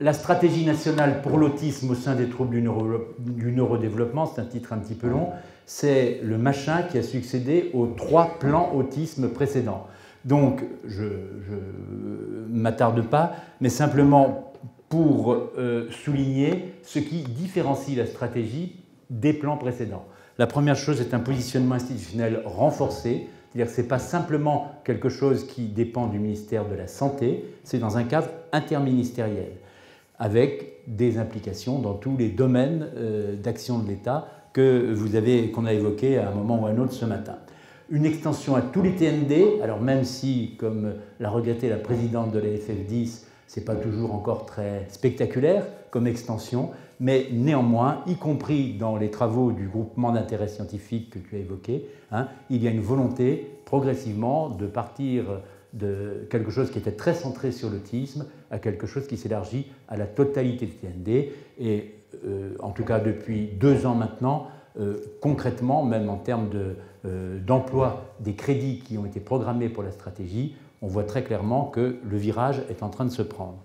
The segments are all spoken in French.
La stratégie nationale pour l'autisme au sein des troubles du neurodéveloppement, c'est un titre un petit peu long, c'est le machin qui a succédé aux 3 plans autisme précédents. Donc, je ne m'attarde pas, mais simplement pour souligner ce qui différencie la stratégie des plans précédents. La première chose est un positionnement institutionnel renforcé, c'est-à-dire que ce n'est pas simplement quelque chose qui dépend du ministère de la Santé, c'est dans un cadre interministériel, avec des implications dans tous les domaines d'action de l'État qu'on a évoqués à un moment ou à un autre ce matin. Une extension à tous les TND, alors même si, comme l'a regretté la présidente de la FF10, ce n'est pas toujours encore très spectaculaire comme extension, mais néanmoins, y compris dans les travaux du groupement d'intérêt scientifique que tu as évoqué, il y a une volonté progressivement de partir de quelque chose qui était très centré sur l'autisme à quelque chose qui s'élargit à la totalité des TND. Et en tout cas depuis 2 ans maintenant, concrètement, même en termes d'emploi des crédits qui ont été programmés pour la stratégie, on voit très clairement que le virage est en train de se prendre.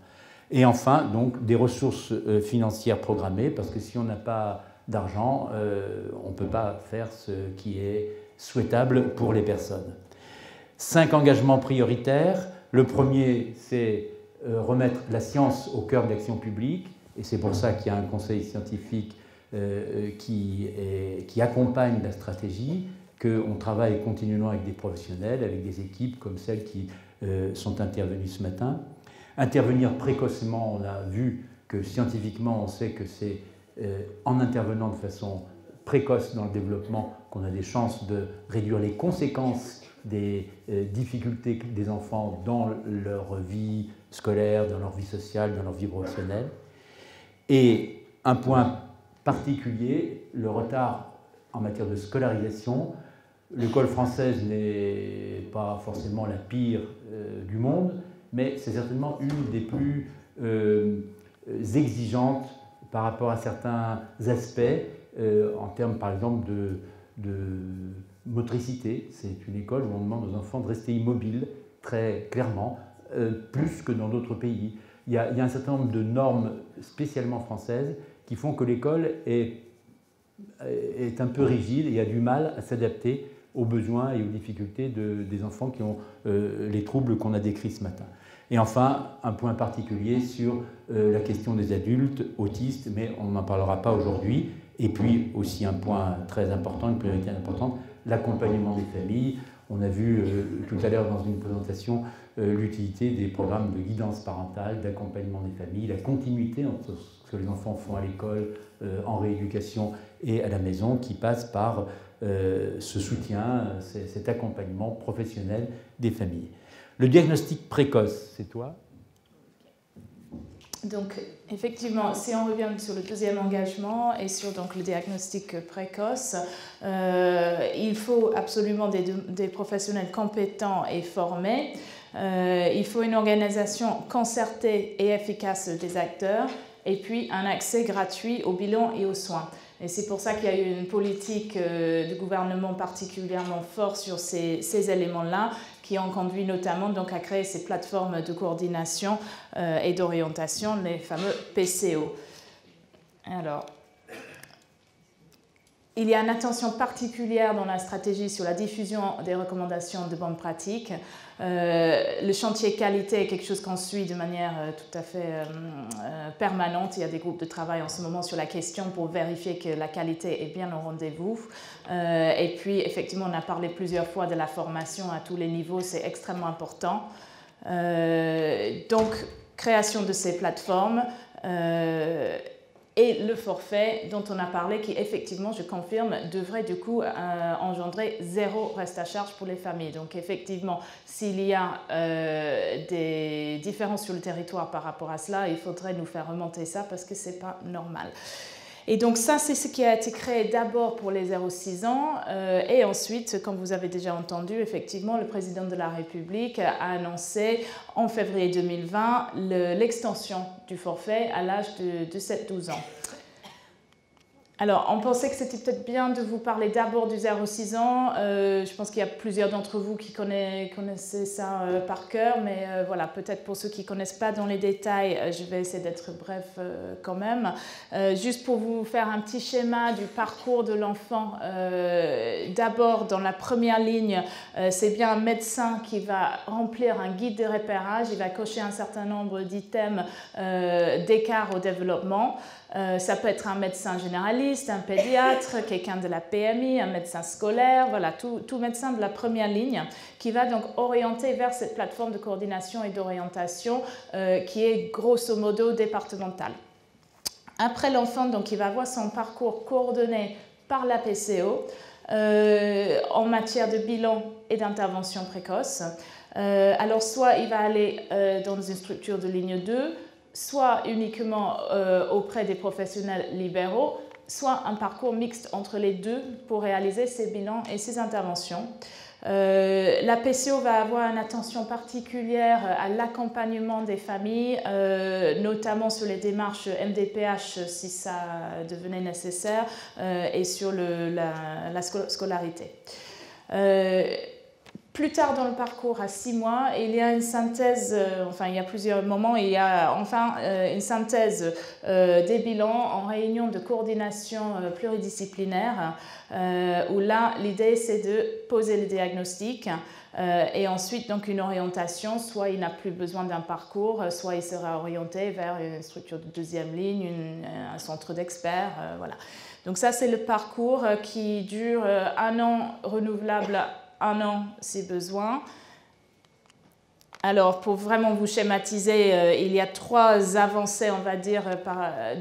Et enfin, donc, des ressources financières programmées, parce que si on n'a pas d'argent, on ne peut pas faire ce qui est souhaitable pour les personnes. 5 engagements prioritaires. Le premier, c'est remettre la science au cœur de l'action publique, et c'est pour ça qu'il y a un conseil scientifique qui accompagne la stratégie, qu'on travaille continuellement avec des professionnels, avec des équipes comme celles qui sont intervenues ce matin. Intervenir précocement, on a vu que scientifiquement, on sait que c'est en intervenant de façon précoce dans le développement qu'on a des chances de réduire les conséquences des difficultés des enfants dans leur vie scolaire, dans leur vie sociale, dans leur vie professionnelle. Et un point particulier, le retard en matière de scolarisation. L'école française n'est pas forcément la pire du monde, mais c'est certainement une des plus exigeantes par rapport à certains aspects, en termes par exemple de motricité. C'est une école où on demande aux enfants de rester immobiles, très clairement, plus que dans d'autres pays. Il y a un certain nombre de normes spécialement françaises qui font que l'école est un peu rigide et a du mal à s'adapter aux besoins et aux difficultés des enfants qui ont les troubles qu'on a décrits ce matin. Et enfin, un point particulier sur la question des adultes autistes, mais on n'en parlera pas aujourd'hui. Et puis aussi un point très important, une priorité importante, l'accompagnement des familles. On a vu tout à l'heure dans une présentation l'utilité des programmes de guidance parentale, d'accompagnement des familles, la continuité entre ce que les enfants font à l'école, en rééducation et à la maison, qui passe par ce soutien, cet accompagnement professionnel des familles. Le diagnostic précoce, c'est toi ? Donc, effectivement, si on revient sur le deuxième engagement et sur donc, le diagnostic précoce, il faut absolument des professionnels compétents et formés. Il faut une organisation concertée et efficace des acteurs et puis un accès gratuit au bilan et aux soins. Et c'est pour ça qu'il y a eu une politique du gouvernement particulièrement forte sur ces éléments-là, qui ont conduit notamment donc à créer ces plateformes de coordination et d'orientation, les fameux PCO. Alors, il y a une attention particulière dans la stratégie sur la diffusion des recommandations de bonnes pratiques. Le chantier qualité est quelque chose qu'on suit de manière tout à fait permanente. Il y a des groupes de travail en ce moment sur la question pour vérifier que la qualité est bien au rendez-vous. Et puis, effectivement, on a parlé plusieurs fois de la formation à tous les niveaux, c'est extrêmement important. Donc, création de ces plateformes. Et le forfait dont on a parlé, qui effectivement, je confirme, devrait du coup engendrer 0 reste à charge pour les familles. Donc effectivement, s'il y a des différences sur le territoire par rapport à cela, il faudrait nous faire remonter ça parce que ce n'est pas normal. Et donc ça, c'est ce qui a été créé d'abord pour les 0-6 ans. Et ensuite, comme vous avez déjà entendu, effectivement, le président de la République a annoncé en février 2020 l'extension du forfait à l'âge de 7-12 ans. Alors, on pensait que c'était peut-être bien de vous parler d'abord du 0-6 ans. Je pense qu'il y a plusieurs d'entre vous qui connaissaient ça par cœur, mais voilà, peut-être pour ceux qui ne connaissent pas dans les détails, je vais essayer d'être bref quand même. Juste pour vous faire un petit schéma du parcours de l'enfant. D'abord, dans la première ligne, c'est bien un médecin qui va remplir un guide de repérage. Il va cocher un certain nombre d'items d'écart au développement. Ça peut être un médecin généraliste, un pédiatre, quelqu'un de la PMI, un médecin scolaire, voilà, tout médecin de la première ligne qui va donc orienter vers cette plateforme de coordination et d'orientation qui est grosso modo départementale. Après, l'enfant, donc, il va avoir son parcours coordonné par la PCO en matière de bilan et d'intervention précoce. Alors, soit il va aller dans une structure de ligne 2, soit uniquement auprès des professionnels libéraux, soit un parcours mixte entre les deux pour réaliser ces bilans et ces interventions. La PCO va avoir une attention particulière à l'accompagnement des familles, notamment sur les démarches MDPH si ça devenait nécessaire, et sur la scolarité. Plus tard dans le parcours, à 6 mois, il y a une synthèse, enfin il y a plusieurs moments, il y a enfin une synthèse des bilans en réunion de coordination pluridisciplinaire, où là l'idée c'est de poser le diagnostic et ensuite donc une orientation, soit il n'a plus besoin d'un parcours, soit il sera orienté vers une structure de deuxième ligne, un centre d'experts, voilà. Donc ça c'est le parcours qui dure 1 an renouvelable, 1 an si besoin. Alors, pour vraiment vous schématiser, il y a 3 avancées, on va dire,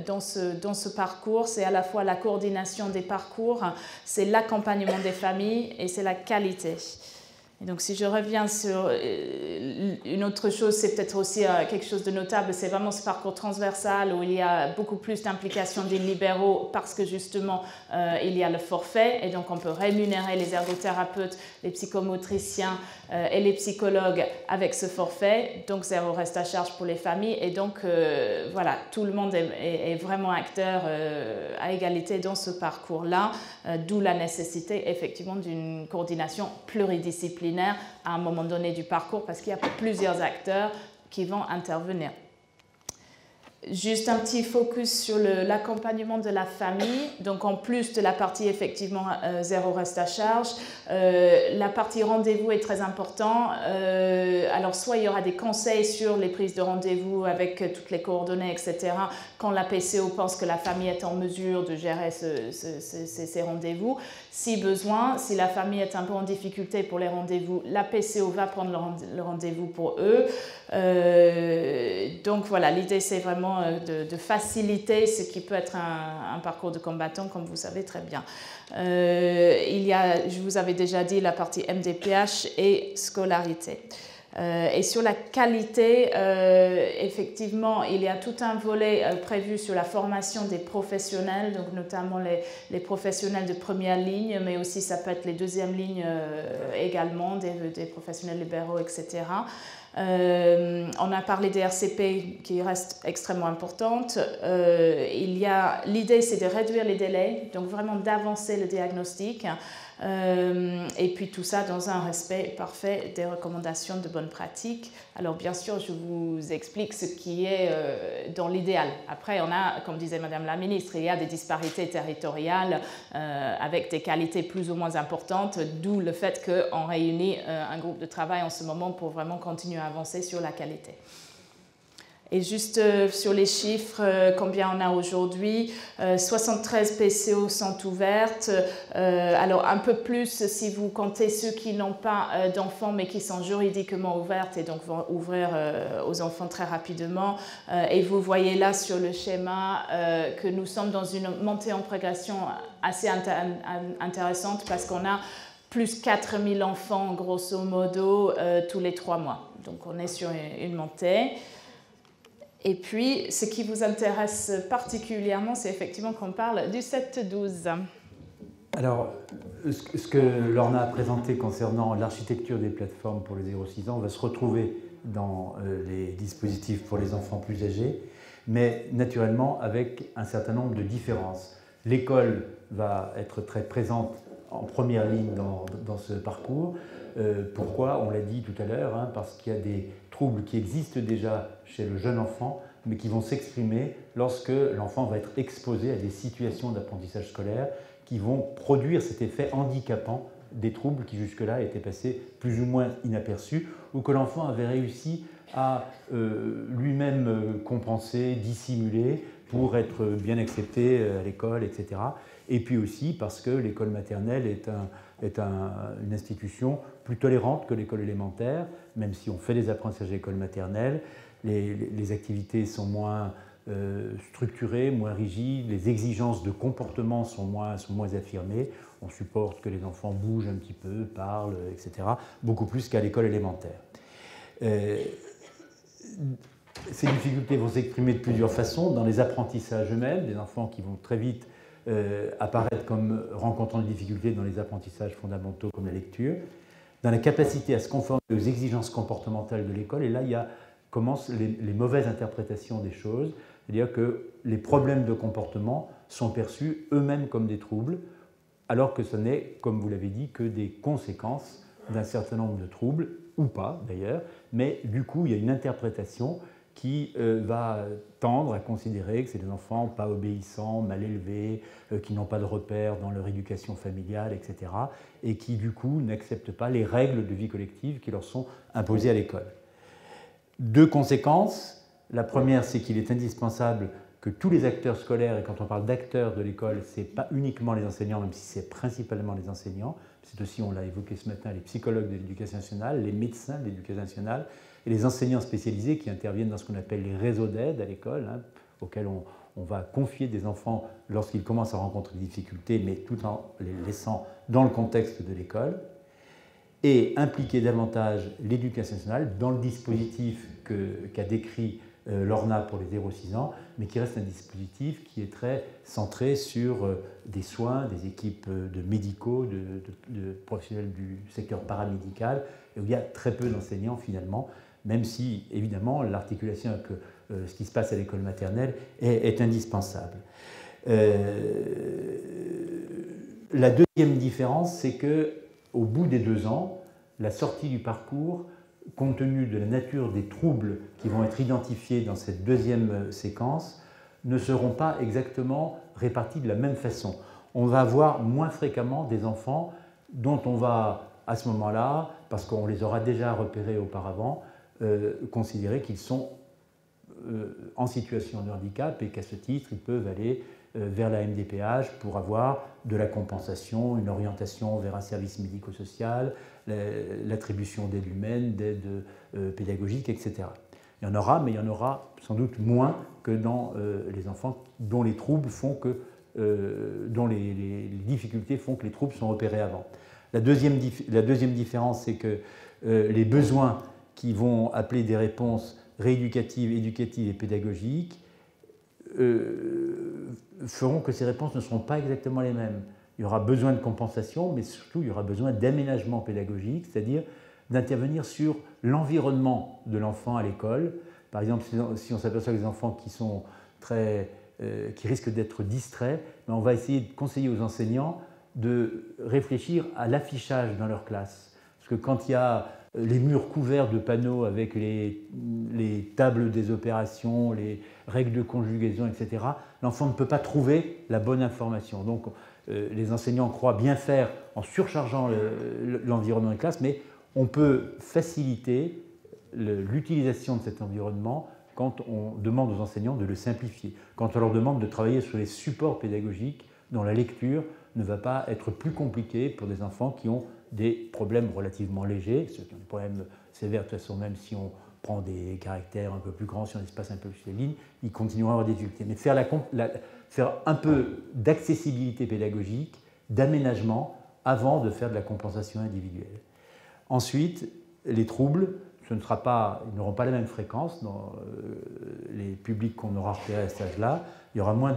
dans ce parcours. C'est à la fois la coordination des parcours, c'est l'accompagnement des familles et c'est la qualité. Et donc, si je reviens sur une autre chose, c'est peut-être aussi quelque chose de notable, c'est vraiment ce parcours transversal où il y a beaucoup plus d'implication des libéraux parce que justement, il y a le forfait et donc on peut rémunérer les ergothérapeutes, les psychomotriciens et les psychologues avec ce forfait, donc 0 reste à charge pour les familles et donc voilà, tout le monde est vraiment acteur à égalité dans ce parcours-là, d'où la nécessité effectivement d'une coordination pluridisciplinaire à un moment donné du parcours parce qu'il y a plusieurs acteurs qui vont intervenir. Juste un petit focus sur l'accompagnement de la famille. Donc en plus de la partie effectivement 0 reste à charge, la partie rendez-vous est très importante. Alors soit il y aura des conseils sur les prises de rendez-vous avec toutes les coordonnées, etc. Quand la PCO pense que la famille est en mesure de gérer ces rendez-vous. Si besoin, si la famille est un peu en difficulté pour les rendez-vous, la PCO va prendre le rendez-vous pour eux. Donc voilà, l'idée c'est vraiment de faciliter ce qui peut être un parcours de combattant, comme vous savez très bien. Il y a, je vous avais déjà dit, la partie MDPH et scolarité. Et sur la qualité, effectivement, il y a tout un volet prévu sur la formation des professionnels, donc notamment les professionnels de première ligne, mais aussi ça peut être les deuxièmes lignes également, des professionnels libéraux, etc. On a parlé des RCP qui restent extrêmement importantes. L'idée, c'est de réduire les délais, donc vraiment d'avancer le diagnostic. Et puis tout ça dans un respect parfait des recommandations de bonne pratique. Alors bien sûr, je vous explique ce qui est dans l'idéal. Après, on a, comme disait Madame la Ministre, il y a des disparités territoriales avec des qualités plus ou moins importantes, d'où le fait qu'on réunit un groupe de travail en ce moment pour vraiment continuer à avancer sur la qualité. Et juste sur les chiffres, combien on a aujourd'hui, 73 PCO sont ouvertes. Alors un peu plus si vous comptez ceux qui n'ont pas d'enfants mais qui sont juridiquement ouvertes et donc vont ouvrir aux enfants très rapidement. Et vous voyez là sur le schéma que nous sommes dans une montée en progression assez intéressante parce qu'on a plus 4000 enfants grosso modo tous les 3 mois. Donc on est sur une montée. Et puis, ce qui vous intéresse particulièrement, c'est effectivement qu'on parle du 7-12. Alors, ce que Lorna a présenté concernant l'architecture des plateformes pour les 0-6 ans va se retrouver dans les dispositifs pour les enfants plus âgés, mais naturellement avec un certain nombre de différences. L'école va être très présente en première ligne dans ce parcours. Pourquoi? On l'a dit tout à l'heure, hein, parce qu'il y a des troubles qui existent déjà chez le jeune enfant, mais qui vont s'exprimer lorsque l'enfant va être exposé à des situations d'apprentissage scolaire qui vont produire cet effet handicapant des troubles qui jusque-là étaient passés plus ou moins inaperçus, ou que l'enfant avait réussi à lui-même compenser, dissimuler, pour être bien accepté à l'école, etc. Et puis aussi parce que l'école maternelle est une institution plus tolérante que l'école élémentaire, même si on fait des apprentissages à l'école maternelle, les activités sont moins structurées, moins rigides, les exigences de comportement sont moins affirmées, on supporte que les enfants bougent un petit peu, parlent, etc., beaucoup plus qu'à l'école élémentaire. Ces difficultés vont s'exprimer de plusieurs façons, dans les apprentissages eux-mêmes, des enfants qui vont très vite apparaître comme rencontrant des difficultés dans les apprentissages fondamentaux comme la lecture, dans la capacité à se conformer aux exigences comportementales de l'école, et là commencent les mauvaises interprétations des choses, c'est-à-dire que les problèmes de comportement sont perçus eux-mêmes comme des troubles, alors que ce n'est, comme vous l'avez dit, que des conséquences d'un certain nombre de troubles, ou pas d'ailleurs, mais du coup il y a une interprétation qui va tendre à considérer que c'est des enfants pas obéissants, mal élevés, qui n'ont pas de repères dans leur éducation familiale, etc., et qui du coup n'acceptent pas les règles de vie collective qui leur sont imposées à l'école. Deux conséquences. La première, c'est qu'il est indispensable que tous les acteurs scolaires, et quand on parle d'acteurs de l'école, ce n'est pas uniquement les enseignants, même si c'est principalement les enseignants, c'est aussi, on l'a évoqué ce matin, les psychologues de l'éducation nationale, les médecins de l'éducation nationale, et les enseignants spécialisés qui interviennent dans ce qu'on appelle les réseaux d'aide à l'école, hein, auxquels on va confier des enfants lorsqu'ils commencent à rencontrer des difficultés, mais tout en les laissant dans le contexte de l'école, et impliquer davantage l'éducation nationale dans le dispositif qu'a décrit l'ORNA pour les 0-6 ans, mais qui reste un dispositif qui est très centré sur des soins, des équipes de médicaux, de professionnels du secteur paramédical, et où il y a très peu d'enseignants finalement, même si évidemment l'articulation avec ce qui se passe à l'école maternelle est indispensable. La deuxième différence, c'est qu'au bout des 2 ans, la sortie du parcours, compte tenu de la nature des troubles qui vont être identifiés dans cette deuxième séquence, ne seront pas exactement répartis de la même façon. On va avoir moins fréquemment des enfants dont on va, à ce moment-là, parce qu'on les aura déjà repérés auparavant, considérer qu'ils sont en situation de handicap et qu'à ce titre, ils peuvent aller vers la MDPH pour avoir de la compensation, une orientation vers un service médico-social, l'attribution d'aide humaine, d'aide pédagogique, etc. Il y en aura, mais il y en aura sans doute moins que dans les enfants dont les troubles font que, dont les difficultés font que les troubles sont repérés avant. La deuxième différence, c'est que les besoins qui vont appeler des réponses rééducatives, éducatives et pédagogiques feront que ces réponses ne seront pas exactement les mêmes. Il y aura besoin de compensation, mais surtout il y aura besoin d'aménagement pédagogique, c'est-à-dire d'intervenir sur l'environnement de l'enfant à l'école. Par exemple, si on s'aperçoit que les enfants qui risquent d'être distraits, on va essayer de conseiller aux enseignants de réfléchir à l'affichage dans leur classe. Parce que quand il y a les murs couverts de panneaux avec les tables des opérations, les règles de conjugaison, etc., l'enfant ne peut pas trouver la bonne information. Donc, les enseignants croient bien faire en surchargeant l'environnement de classe, mais on peut faciliter l'utilisation de cet environnement quand on demande aux enseignants de le simplifier, quand on leur demande de travailler sur les supports pédagogiques dont la lecture ne va pas être plus compliquée pour des enfants qui ont des problèmes relativement légers. Ceux qui ont des problèmes sévères, de toute façon, même si on prend des caractères un peu plus grands, si on espace un peu plus les lignes, ils continueront à avoir des difficultés. Mais faire un peu d'accessibilité pédagogique, d'aménagement, avant de faire de la compensation individuelle. Ensuite, les troubles, ils n'auront pas la même fréquence dans les publics qu'on aura repérés à cet âge-là. Il y aura moins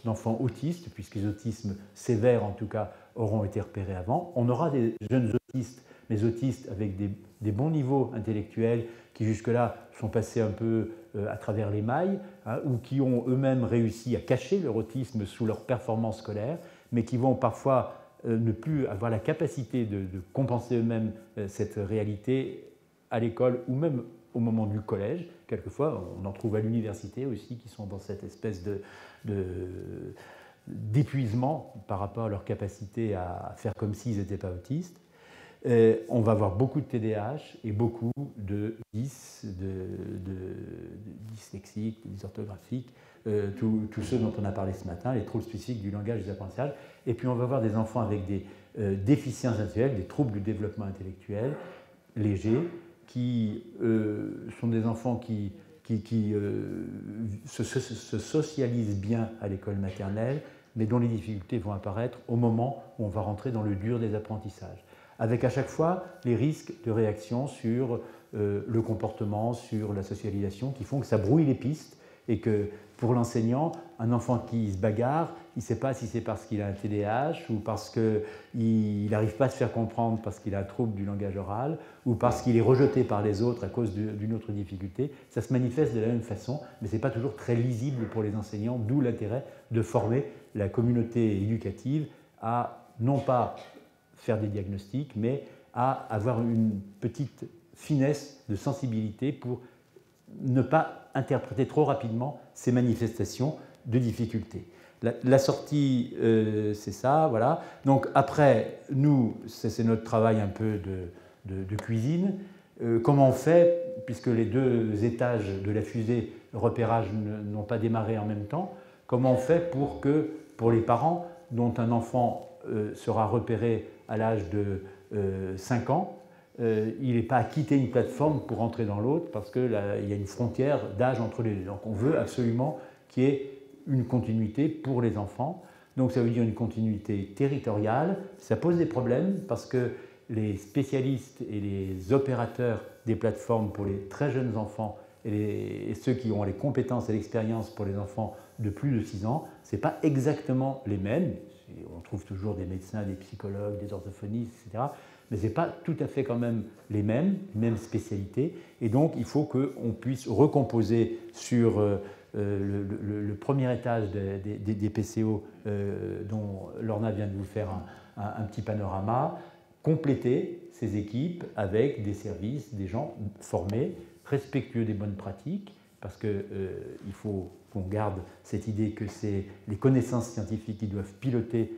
d'enfants autistes, puisque les autismes sévères, en tout cas, auront été repérés avant. On aura des jeunes autistes, mais autistes avec des bons niveaux intellectuels qui jusque-là sont passés un peu à travers les mailles, hein, ou qui ont eux-mêmes réussi à cacher leur autisme sous leur performance scolaire, mais qui vont parfois ne plus avoir la capacité de compenser eux-mêmes cette réalité à l'école ou même au moment du collège. Quelquefois, on en trouve à l'université aussi qui sont dans cette espèce d'épuisement par rapport à leur capacité à faire comme s'ils n'étaient pas autistes. On va avoir beaucoup de TDAH et beaucoup de dyslexiques, dysorthographiques, tous ceux dont on a parlé ce matin, les troubles spécifiques du langage et des apprentissages. Et puis on va avoir des enfants avec des déficiences intellectuelles, des troubles du développement intellectuel légers, qui sont des enfants qui se socialisent bien à l'école maternelle, mais dont les difficultés vont apparaître au moment où on va rentrer dans le dur des apprentissages, avec à chaque fois les risques de réaction sur le comportement, sur la socialisation, qui font que ça brouille les pistes et que pour l'enseignant, un enfant qui se bagarre, il ne sait pas si c'est parce qu'il a un TDAH ou parce qu'il n'arrive pas à se faire comprendre parce qu'il a un trouble du langage oral ou parce qu'il est rejeté par les autres à cause d'une autre difficulté. Ça se manifeste de la même façon, mais ce n'est pas toujours très lisible pour les enseignants, d'où l'intérêt de former la communauté éducative à non pas faire des diagnostics, mais à avoir une petite finesse de sensibilité pour ne pas interpréter trop rapidement ces manifestations de difficulté. La sortie, c'est ça, voilà. Donc après, nous, c'est notre travail un peu de cuisine. Comment on fait, puisque les deux étages de la fusée repérage n'ont pas démarré en même temps, comment on fait pour que, pour les parents dont un enfant sera repéré à l'âge de 5 ans, il n'est pas à quitter une plateforme pour entrer dans l'autre parce qu'il y a une frontière d'âge entre les deux. Donc on veut absolument qu'il y ait une continuité pour les enfants. Donc ça veut dire une continuité territoriale. Ça pose des problèmes parce que les spécialistes et les opérateurs des plateformes pour les très jeunes enfants et ceux qui ont les compétences et l'expérience pour les enfants de plus de 6 ans, ce n'est pas exactement les mêmes. On trouve toujours des médecins, des psychologues, des orthophonistes, etc. Mais ce n'est pas tout à fait quand même les mêmes spécialités. Et donc, il faut qu'on puisse recomposer sur le premier étage des PCO dont Lorna vient de vous faire un petit panorama, compléter ces équipes avec des services, des gens formés, respectueux des bonnes pratiques, parce qu'il faut qu'on garde cette idée que c'est les connaissances scientifiques qui doivent piloter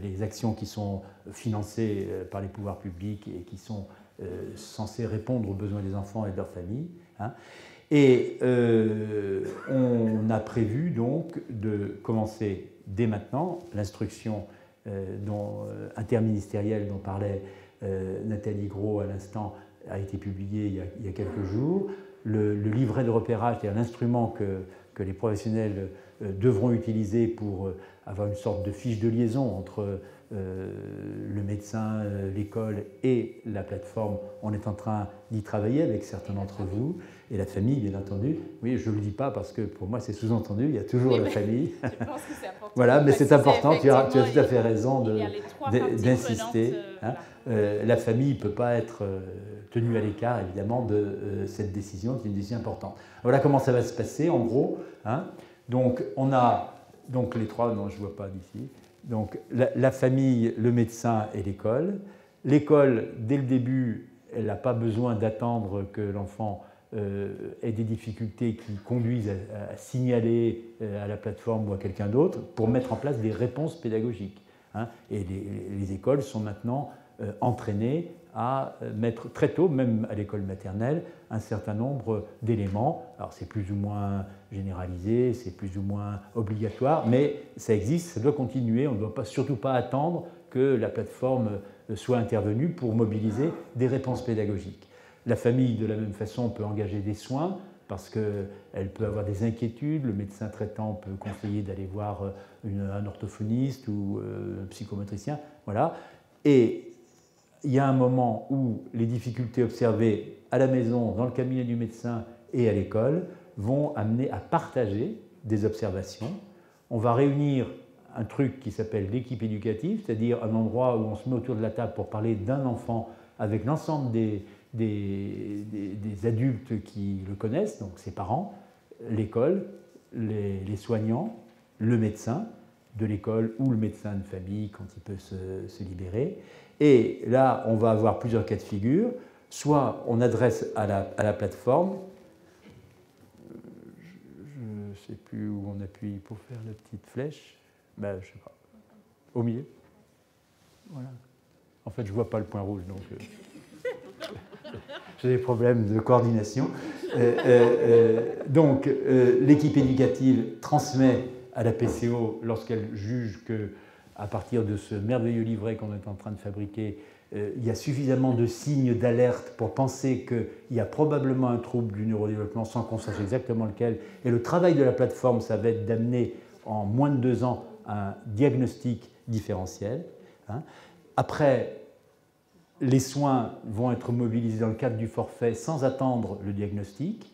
les actions qui sont financées par les pouvoirs publics et qui sont censées répondre aux besoins des enfants et de leurs familles. Hein. Et on a prévu donc de commencer dès maintenant l'instruction interministérielle dont parlait Nathalie Gros à l'instant a été publiée il y a quelques jours. Le livret de repérage, c'est-à-dire l'instrument que les professionnels devront utiliser pour avoir une sorte de fiche de liaison entre le médecin, l'école et la plateforme. On est en train d'y travailler avec certains d'entre vous et la famille, bien entendu. Oui, je ne le dis pas parce que pour moi c'est sous-entendu, il y a toujours la famille. Je pense que c'est important. Voilà, mais c'est important, tu as tout à fait raison d'insister. La famille ne peut pas être tenue à l'écart, évidemment, de cette décision, qui est une décision importante. Voilà comment ça va se passer, en gros. Hein. Donc, on a les trois, non, je ne vois pas d'ici. Donc, la famille, le médecin et l'école. L'école, dès le début, elle n'a pas besoin d'attendre que l'enfant ait des difficultés qui conduisent à signaler à la plateforme ou à quelqu'un d'autre pour mettre en place des réponses pédagogiques. Hein. Et les écoles sont maintenant entraînées à mettre très tôt, même à l'école maternelle, un certain nombre d'éléments. Alors c'est plus ou moins généralisé, c'est plus ou moins obligatoire, mais ça existe, ça doit continuer. On ne doit surtout pas attendre que la plateforme soit intervenue pour mobiliser des réponses pédagogiques. La famille, de la même façon, peut engager des soins parce qu'elle peut avoir des inquiétudes. Le médecin traitant peut conseiller d'aller voir un orthophoniste ou un psychomotricien. Voilà. Et il y a un moment où les difficultés observées à la maison, dans le cabinet du médecin et à l'école vont amener à partager des observations. On va réunir un truc qui s'appelle l'équipe éducative, c'est-à-dire un endroit où on se met autour de la table pour parler d'un enfant avec l'ensemble des adultes qui le connaissent, donc ses parents, l'école, les soignants, le médecin de l'école ou le médecin de famille quand il peut se libérer. Et là, on va avoir plusieurs cas de figure. Soit on adresse à la plateforme, je ne sais plus où on appuie pour faire la petite flèche, ben, je ne sais pas, au milieu. Voilà. En fait, je ne vois pas le point rouge, donc j'ai des problèmes de coordination. Donc, l'équipe éducative transmet à la PCO, lorsqu'elle juge qu'à partir de ce merveilleux livret qu'on est en train de fabriquer, il y a suffisamment de signes d'alerte pour penser qu'il y a probablement un trouble du neurodéveloppement sans qu'on sache exactement lequel. Et le travail de la plateforme, ça va être d'amener en moins de 2 ans un diagnostic différentiel. Après, les soins vont être mobilisés dans le cadre du forfait sans attendre le diagnostic.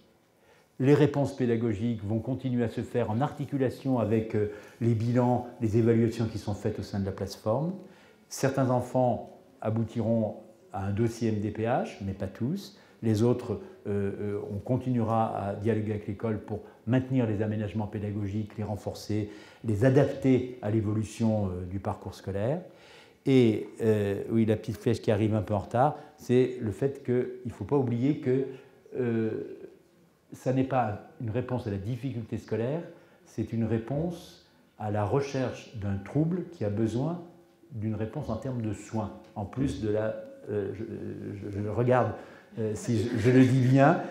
Les réponses pédagogiques vont continuer à se faire en articulation avec les bilans, les évaluations qui sont faites au sein de la plateforme. Certains enfants aboutiront à un dossier MDPH, mais pas tous. Les autres, on continuera à dialoguer avec l'école pour maintenir les aménagements pédagogiques, les renforcer, les adapter à l'évolution du parcours scolaire. Et oui, la petite flèche qui arrive un peu en retard, c'est le fait qu'il ne faut pas oublier que ça n'est pas une réponse à la difficulté scolaire, c'est une réponse à la recherche d'un trouble qui a besoin d'une réponse en termes de soins. En plus de la... je regarde si je le dis bien,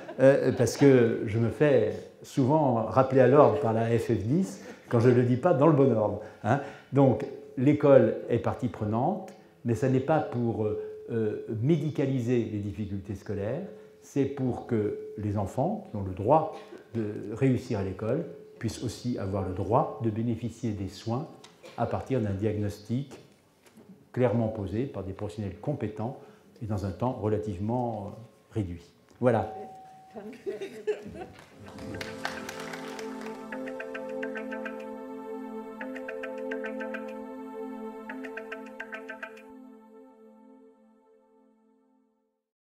parce que je me fais souvent rappeler à l'ordre par la FF10 quand je ne le dis pas dans le bon ordre. Donc, l'école est partie prenante, mais ça n'est pas pour médicaliser les difficultés scolaires, c'est pour que les enfants qui ont le droit de réussir à l'école puissent aussi avoir le droit de bénéficier des soins à partir d'un diagnostic clairement posé par des professionnels compétents et dans un temps relativement réduit. Voilà.